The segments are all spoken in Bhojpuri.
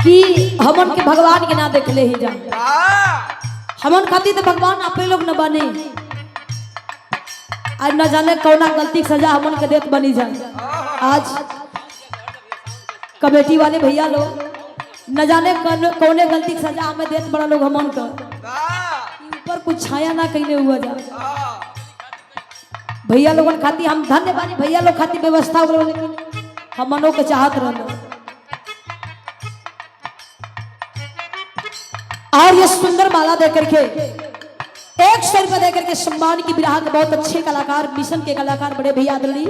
कि हमन के भगवान के ना देख ले ही जा हमन खाती तो भगवान अपने लोग न बने आज न जाने कौना गलती की सजा हमन के देत बनी जाए। आज कमेटी वाले भैया लोग न जाने कौने गलती की सजा हमें देत बड़ा लोग हमन का ऊपर कुछ छाया ना कहने हुआ जा भैया लोगन खाती हम धन्यवाद भैया लोग खाती व्यवस्था हो लेकिन हमनों के चाहत रह और ये सुंदर माला देकर के 100 रुपये देकर के सम्मान की विराह के बहुत अच्छे कलाकार मिशन के कलाकार बड़े भैया आदरणीय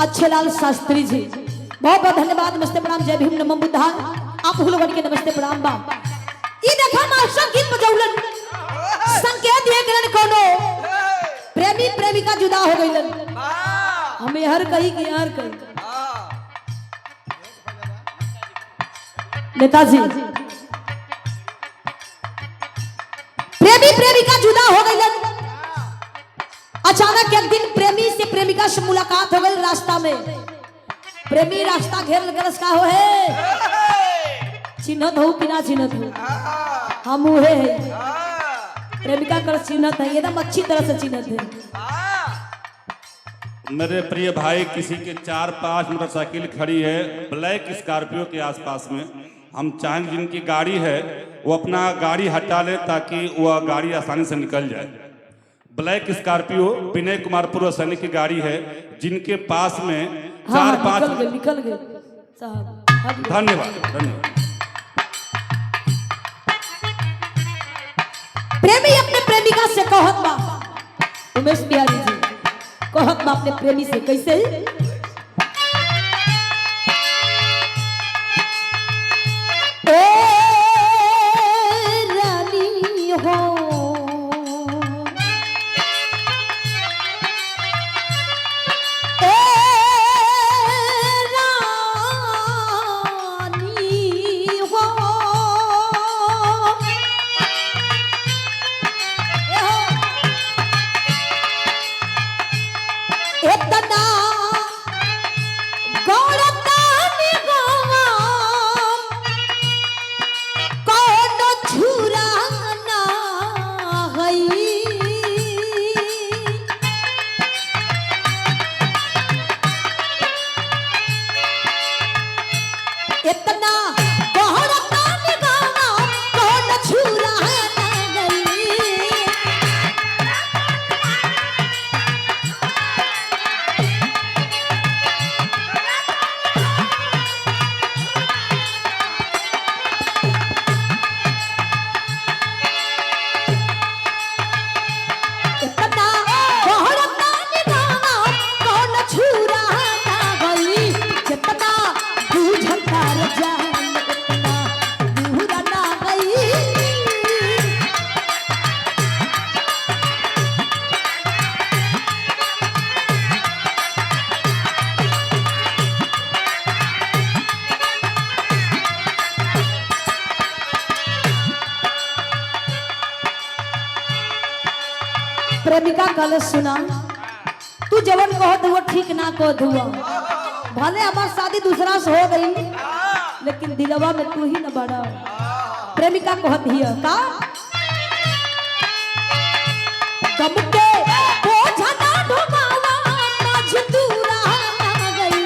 अच्छे लाल शास्त्री जी बहुत बहुत धन्यवाद। नमस्ते प्रणाम जय भीम नमो बुद्धा आप लोगन के नमस्ते प्रणाम बा ई देखा मास्टर गीत बजौलन संकेत ये करन कोनो प्रेमी प्रेमिका जुदा हो गइलन हमें हर कही कि हर कही नेताजी प्रेमी प्रेमिका जुदा हो गइलन अचानक एक दिन प्रेमी से प्रेमिका से मुलाकात हो गई रास्ता में प्रेमी रास्ता घेर गलस का हो है चिन्हत हो कि ना चिन्हत हो हम उहे है प्रेमिका कर चिन्हत है एकदम अच्छी तरह से चिन्हत है। मेरे प्रिय भाई किसी के 4-5 मोटरसाइकिल खड़ी है ब्लैक स्कॉर्पियो के आसपास में हम चाहें जिनकी गाड़ी है वो अपना गाड़ी हटा ले ताकि वह गाड़ी आसानी से निकल जाए। ब्लैक स्कॉर्पियो विनय कुमार पूर्व सैनिक की गाड़ी है जिनके पास में 4-5 निकल गए साहब धन्यवाद धन्यवाद। प्रेमी अपने प्रेमिका से कहत बा उमेश बिहारी जी कहत बा अपने प्रेमी से कैसे ए रानी हो ए रानी हो इतना गौरता निगवा कौन छुरा ना हई इतना गौरता निगवा कौन छुरा ना गई इतना गौरता निगवा कौन छुरा ना गई जितना बुझता जान उतना दूर ना गई प्रेमिका कल सुना तू जवन कहत हुआ ठीक ना कहत हुआ भले हमार शादी दूसरा से हो गई लेकिन दिलवा में तू ही न बड़ा प्रेमिका कहत हिया का गम के बोझ ना ढोवावा मजदूरा ना गई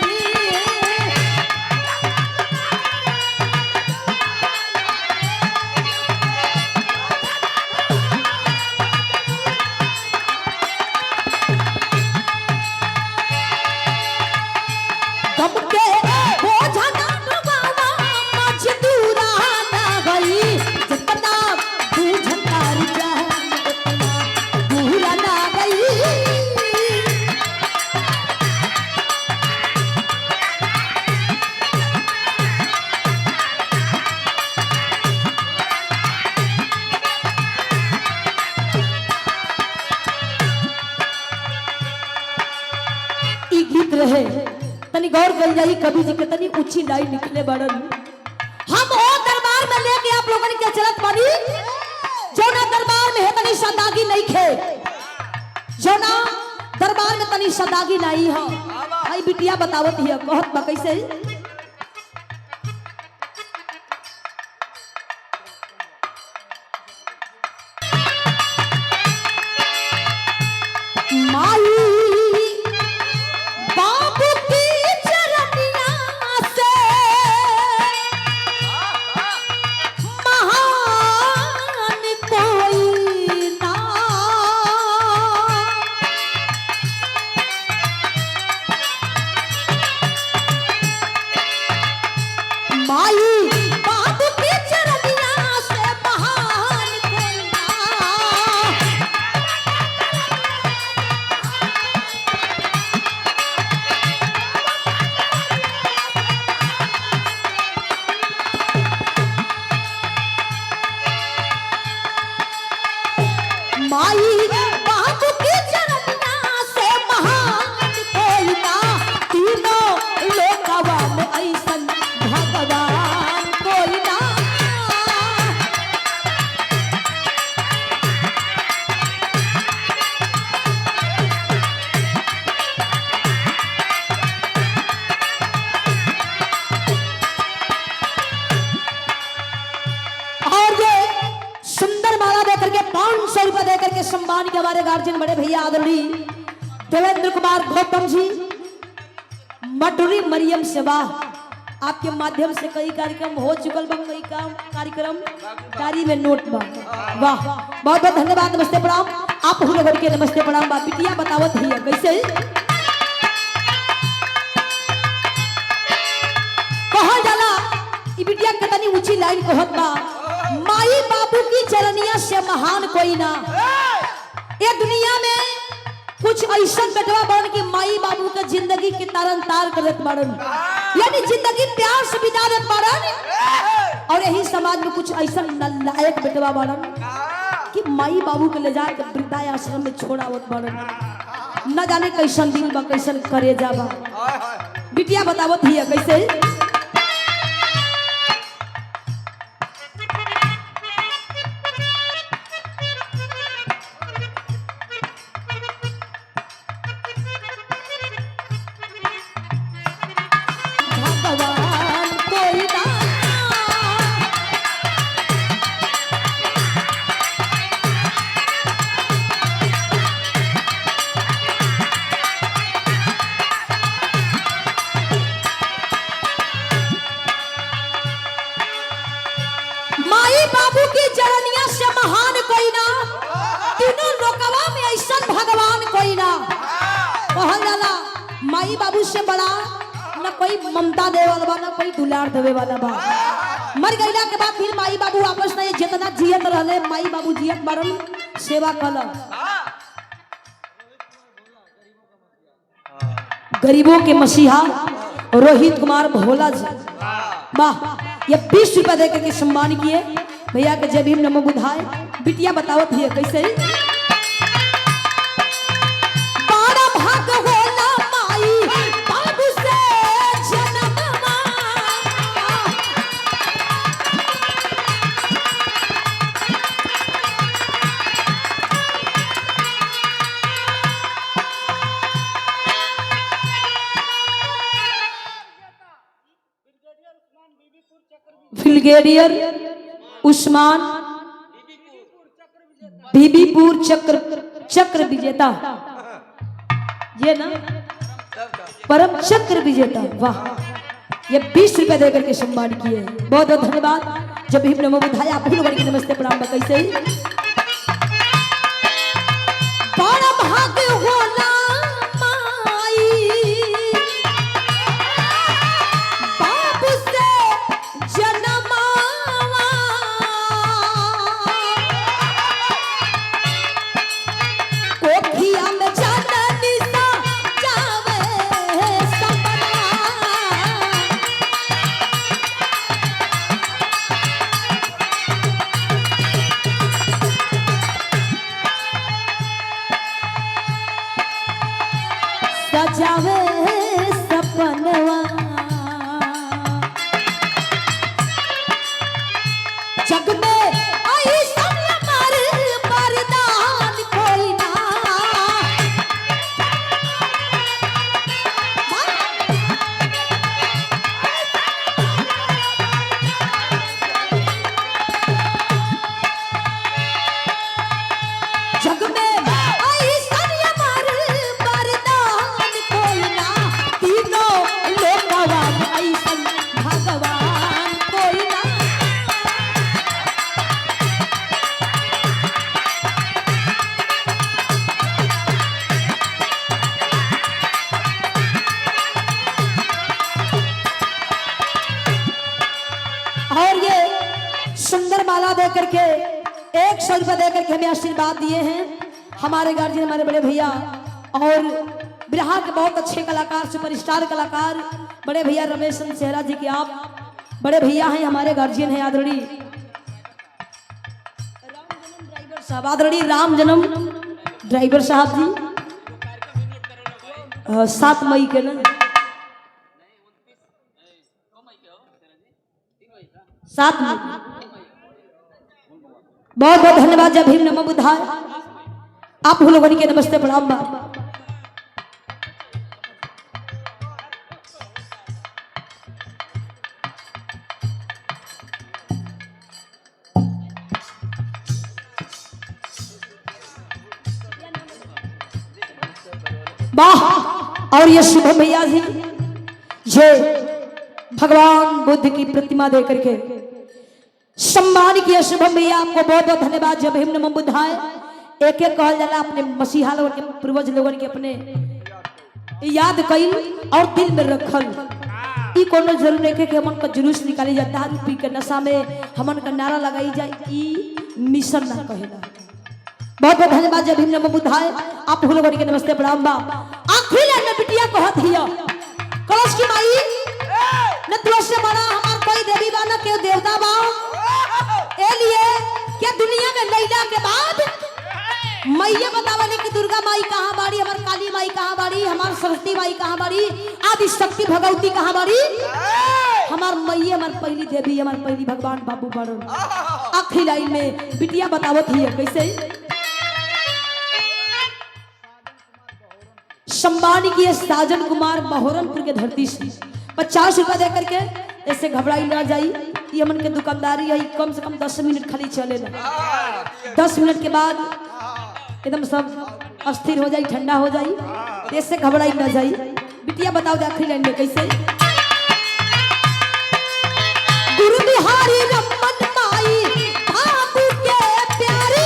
गम के बोझ ना ढोवावा मजदूरा ना गई जितना बुझता जान उतना दूर ना गई ई गीत रहे तनी गौर कर जाई कवि जी के तनी ऊंची लाइन निकले बड़न हम ओ दरबार में लेके आप लोगन के चलत बानी जौना दरबार में है तनी सदागी नहीं खे जौना दरबार में तनी सदागी नहीं है भाई बिटिया बतावत हिया कहत बा कैसे माई बाबू की चरनिया से महान कोई ना। माई बाबू की चरनिया से महान कोई ना। तीनों लोकवा में ऐसन भगवान कोई ना। और ये सुंदर माला देकर के 500 रुपए देकर के सम्मान के हमारे गार्जियन बड़े भैया आदरणीय देवेंद्र कुमार गौतम जी मटुरी मरियम सेवा, आपके माध्यम से कई कार्यक्रम हो चुकल बा, कई काम कार्यक्रम डायरी में नोट बा। वाह, बहुत बहुत धन्यवाद, नमस्ते प्रणाम। आप हुनर के नमस्ते प्रणाम बा। बिटिया बतावत है कैसे कहल जाला। ई बिटिया के तनी ऊंची लाइन कहत बा, माई बाबू की चरनिया से महान कोई ना। ये दुनिया में कुछ ऐसा बेटवा बन की माई बाबू के जिंदगी के तारन तार कर देत बाड़न, यानी जिंदगी प्यार से बिता देत बाड़न। और यही समाज में कुछ ऐसा नालायक बेटवा बाड़न कि माई बाबू के ले जाकर वृद्धाश्रम में छोड़ावत बाड़न। न जाने कैसन दिल बा, कैसन करे जाबा। बिटिया बतावत ही कैसे भगवान कोई ना। माई बाबू की चरनिया से महान कोई ना। तीनों लोकवा में ऐसा भगवान कोई ना। कहल जाला माई बाबू से बड़ा न कोई ममता देवे वाला बा, न कोई दुलार देवे वाला बा। मर गईला के बाद फिर माई बाबू आपस में जितना जियत रहले, माई बाबू जियत बारन सेवा कल। गरीबों के मसीहा रोहित कुमार भोला जी, वाह, ये 20 रुपए देकर के सम्मान किए भैया के। जय भीम नमो बुधाय। बिटिया बतावत है कैसे बड़ा भाग होला माई बाबू से जन्मवा। ब्रिगेडियर उस्मान बीबीपुर चक्र विजेता, ये ना परम चक्र विजेता। वाह, ये 20 रुपए देकर के सम्मान किए। बहुत बहुत धन्यवाद। जब भीम नमो बुधाय। आप भी लोगों के नमस्ते प्रणाम बा। कैसे बड़ा भाग होला माई बाबू से जन्मावा। कोखिया में जननी सा जावे सपना। और ये सुंदर माला दे करके 100 रुपये दे करके हमें आशीर्वाद दिए हैं हमारे गार्जियन, हमारे बड़े भैया और बिरहा के बहुत अच्छे कलाकार, सुपरस्टार कलाकार बड़े भैया रमेश चंद्र सेहरा जी की आप बड़े भैया हैं, हमारे गार्जियन हैं आदरणीय राम जन्म ड्राइवर साहब जी 7 मई के ना 7 मई। बहुत बहुत धन्यवाद। जय भीम, नमो बुद्धाय। आप लोगों के नमस्ते प्रणाम बा। वाह। और ये शुभम भैया जी ये भगवान बुद्ध की प्रतिमा दे करके सम्मान किया। शुभम भैया आपको बहुत बहुत धन्यवाद। जय भीम, नमो बुद्धाय। एक एक कहल जाला अपने मसीहा लोगन के, पूर्वज लोगन के अपने याद कईल और दिल में रखल। ई कोनो जरूर नहीं कि हमन का जुलूस निकाली जाता है, पी के नशा में हमन का नारा लगाई जाए, ई मिशन ना कहेला। बहुत बहुत धन्यवाद। जय भीम, नमो बुद्धाय। आप लोगन के नमस्ते प्रणाम बा। आखिर में बिटिया कहत हिया कलश की माई न तुझ से बड़ा हमार कोई देवी बा न के देवता बा, ए लिए क्या दुनिया में लैला के बाद मैया बतावले कि दुर्गा माई कहाँ बाड़ी, हमार काली माई कहाँ बाड़ी, हमार सरस्वती माई कहाँ बाड़ी, आदि शक्ति भगवती कहाँ बाड़ी। हमार मैया हमार पहली देवी, हमार पहली भगवान बाबू बड़ो। आखिरी लाइन में बिटिया बतावत हिया कैसे सम्मान किए साजन कुमार बहोरनपुर के धरती से 50 रुपया दे करके ऐसे घबराई ना जाई। ये हमन के दुकानदारी है, कम से कम 10 मिनट खाली चले ना। 10 मिनट के बाद एकदम सब अस्थिर हो जाई, ठंडा हो जाई, ऐसे घबराई ना जाई। बिटिया बताओ आखिरी लाइन में कैसे गुरु बिहारी रमन माई बाबू के प्यारी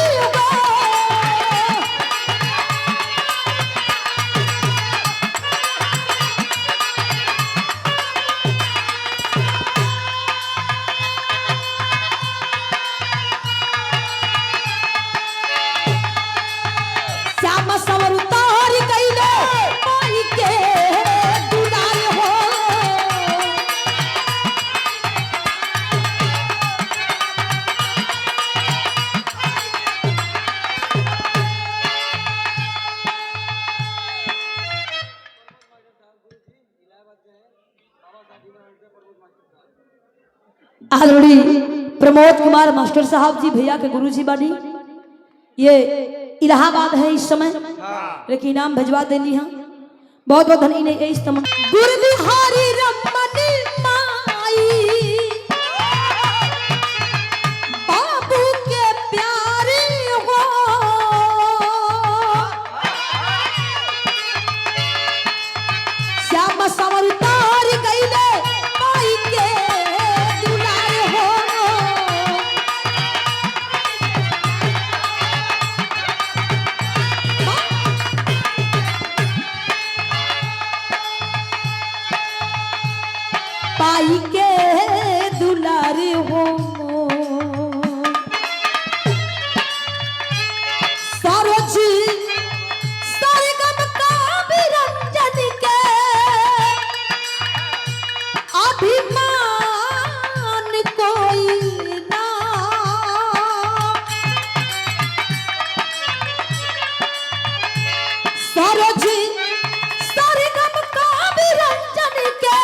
श्याम सवर उतार कैले माई के दुलार हो। आदरणीय प्रमोद कुमार मास्टर साहब जी भैया के गुरु जी बानी, ये इलाहाबाद है इस समय, लेकिन नाम भेजवा देनी है। बहुत बहुत धन्य इस समय गुरु बिहारी रमन माई बाबू के प्यारे हो। श्याम सवर तार गईले माई के दुलार हो। पाई के दुलार हो सरोज सरगम का विरंजन के अभिमान कोई ना। सरोज सरगम का विरंजन के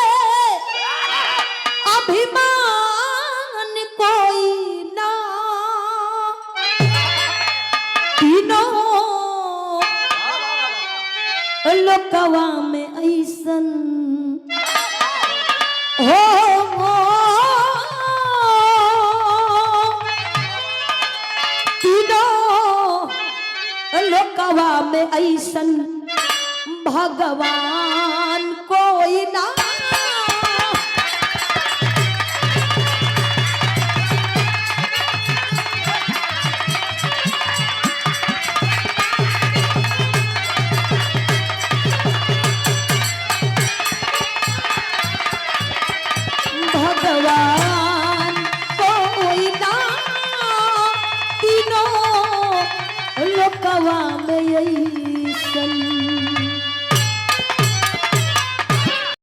अभिमान कोई ना। तीनों लोकवा में ऐसन हो तीनों लोकवा में ऐसन भगवान कोई ना। भगवान लोकवा में यही सन।